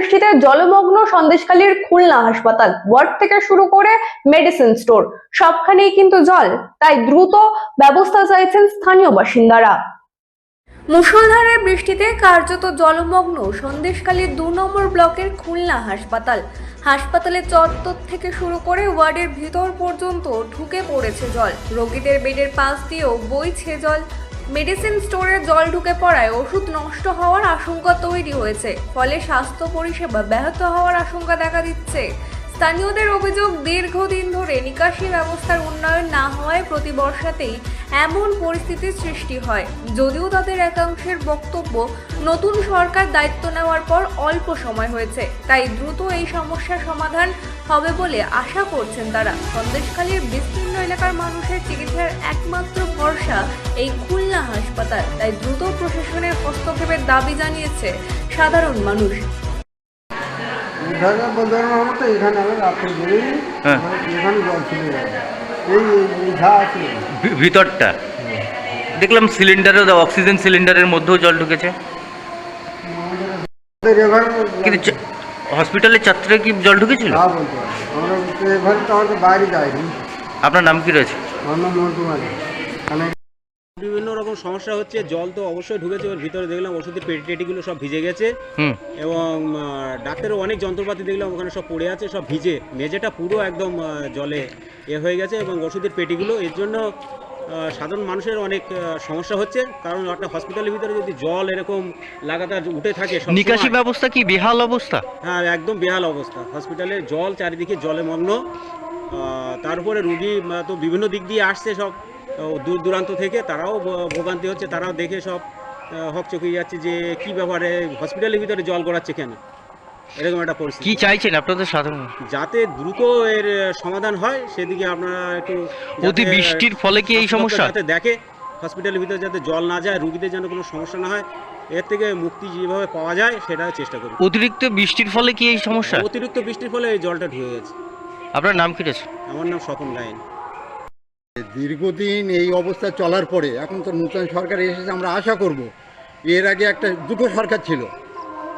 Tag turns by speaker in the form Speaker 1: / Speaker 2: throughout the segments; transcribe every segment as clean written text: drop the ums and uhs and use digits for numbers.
Speaker 1: বৃষ্টিতে জলমগ্ন সন্দেশখালীর খুলনা হাসপাতাল, ওয়ার্ড থেকে শুরু করে মেডিসিন স্টোর সবখানেই কিন্তু জল। তাই দ্রুত ব্যবস্থা চাইছেন স্থানীয় বাসিন্দারা। মুষলধারে বৃষ্টিতে কার্যত জলমগ্ন সন্দেশখালীর ২ নম্বর ব্লকের খুলনা হাসপাতাল। হাসপাতালের চত্বর থেকে শুরু করে ওয়ার্ডের ভিতর পর্যন্ত ঢুকে পড়েছে জল। রোগীদের বেডের পাশ দিয়েও বইছে জল। মেডিসিন স্টোরে জল ঢুকে পড়ায় ওষুধ নষ্ট হওয়ার আশঙ্কা তৈরি হয়েছে, ফলে স্বাস্থ্য পরিষেবা ব্যাহত হওয়ার আশঙ্কা দেখা দিচ্ছে। স্থানীয়দের অভিযোগ, দীর্ঘদিন ধরে নিকাশি ব্যবস্থার উন্নয়ন না হওয়ায় প্রতি বর্ষাতেই এমন পরিস্থিতির সৃষ্টি হয়। যদিও তাদের একাংশের বক্তব্য, নতুন সরকার দায়িত্ব নেওয়ার পর অল্প সময় হয়েছে, তাই দ্রুত এই সমস্যার সমাধান হবে বলে আশা করছেন তারা। সন্দেশখালীর বিস্তীর্ণ এলাকার মানুষের চিকিৎসার একমাত্র ভরসা এই খুলনা হাসপাতাল, তাই দ্রুত প্রশাসনের হস্তক্ষেপের দাবি জানিয়েছে সাধারণ মানুষ।
Speaker 2: এখানে জল ছিল,
Speaker 3: ভিতরটা দেখলাম সিলিন্ডারে অক্সিজেন সিলিন্ডারের মধ্যেও জল ঢুকেছে, কিন্তু হসপিটালের চত্বরে কি জল ঢুকেছিল?
Speaker 2: বাইরে যায়নি।
Speaker 3: আপনার নাম কি রয়েছে?
Speaker 4: বিভিন্ন রকম সমস্যা হচ্ছে, জল তো অবশ্যই ঢুকেছে, ওর ভিতরে দেখলাম ওষুধের পেটিগুলো সব ভিজে গেছে এবং ডাক্তারের অনেক যন্ত্রপাতি দেখলাম ওখানে সব পড়ে আছে, সব ভিজে, মেঝেটা পুরো একদম জলে হয়ে গেছে এবং ওষুধের পেটিগুলো। এর জন্য সাধারণ মানুষের অনেক সমস্যা হচ্ছে, কারণ একটা হসপিটালের ভিতরে যদি জল এরকম লাগাতার উঠে থাকে,
Speaker 3: নিকাশি ব্যবস্থা কি বেহাল অবস্থা?
Speaker 4: হ্যাঁ, একদম বেহাল অবস্থা। হসপিটালে জল চারিদিকে জলে মগ্ন, তারপরে রুগী তো বিভিন্ন দিক দিয়ে আসছে, সব দূর দূরান্ত থেকে, তারাও ভোগান্তি হচ্ছে, তারাও দেখে সব হকচকিয়ে যাচ্ছে যে কি ব্যাপারে হসপিটালের ভিতরে জল গড়াচ্ছে কেন, এরকম একটা পরিস্থিতি।
Speaker 3: কি চাইছেন আপনাদের সাধারণ?
Speaker 4: যাতে দ্রুত এর সমাধান হয় সেদিকে আপনারা একটু,
Speaker 3: অতি বৃষ্টির ফলে কি এই সমস্যা?
Speaker 4: যাতে দেখে হসপিটালের ভিতরে যাতে জল না যায়, রুগীদের যেন কোনো সমস্যা না হয়, এর থেকে মুক্তি যেভাবে পাওয়া যায় সেটা চেষ্টা করি।
Speaker 3: অতিরিক্ত বৃষ্টির ফলে কি এই সমস্যা?
Speaker 4: অতিরিক্ত বৃষ্টির ফলে এই জলটা ঢুকে গেছে।
Speaker 3: আপনার নাম কি রয়েছে?
Speaker 4: আমার নাম স্বপন গায়েন।
Speaker 2: দীর্ঘদিন এই অবস্থা চলার পরে এখন তো নতুন সরকার এসেছে, আমরা আশা করব। এর আগে দুটো সরকার ছিল,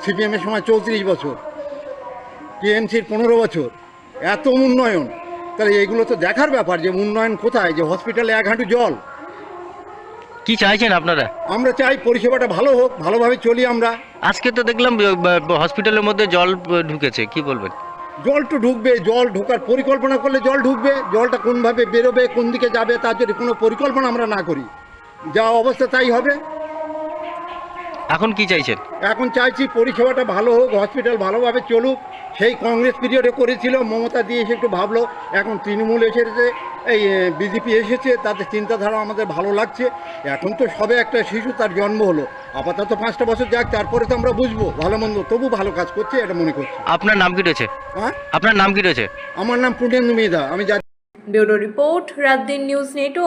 Speaker 2: সিপিএমের সময় 34 বছর, টিএমসির 15 বছর, এত উন্নয়ন, তাহলে এগুলো তো দেখার ব্যাপার যে উন্নয়ন কোথায়, যে হসপিটালে এক হাঁটু জল।
Speaker 3: কি চাইছেন আপনারা?
Speaker 2: আমরা চাই পরিষেবাটা ভালো হোক, ভালোভাবে চলি আমরা।
Speaker 3: আজকে তো দেখলাম হসপিটালের মধ্যে জল ঢুকেছে, কি বলবেন?
Speaker 2: জল তো ঢুকবে, জল ঢোকার পরিকল্পনা করলে জল ঢুকবে, জলটা কোনভাবে বেরোবে, কোন দিকে যাবে, তার যদি কোনো পরিকল্পনা আমরা না করি, যা অবস্থা তাই হবে।
Speaker 3: এখন কি চাইছেন?
Speaker 2: এখন চাইছি পরিষেবাটা ভালো হোক, হসপিটাল ভালোভাবে চলুক। সেই কংগ্রেস পিরিয়ডে করেছিল, মমতা দিয়ে এসে একটু ভাবলো, এখন তৃণমূল এসেছে, এই বিজেপি এসেছে, তাদের চিন্তাধারা আমাদের ভালো লাগছে। এখন তো সবে একটা শিশু, তার জন্ম হলো, আপাতত 5টা বছর যাক, তারপরে তো আমরা বুঝবো ভালো মন্দ, তবু ভালো কাজ করছে এটা মনে করছি।
Speaker 3: আপনার নাম কি রয়েছে?
Speaker 2: হ্যাঁ,
Speaker 3: আপনার নাম কি রয়েছে?
Speaker 2: আমার নাম পূর্ণেন্দু মেধা। আমি
Speaker 1: ব্যুরো রিপোর্ট, রাত দিন নিউজ নেটওয়ার্ক।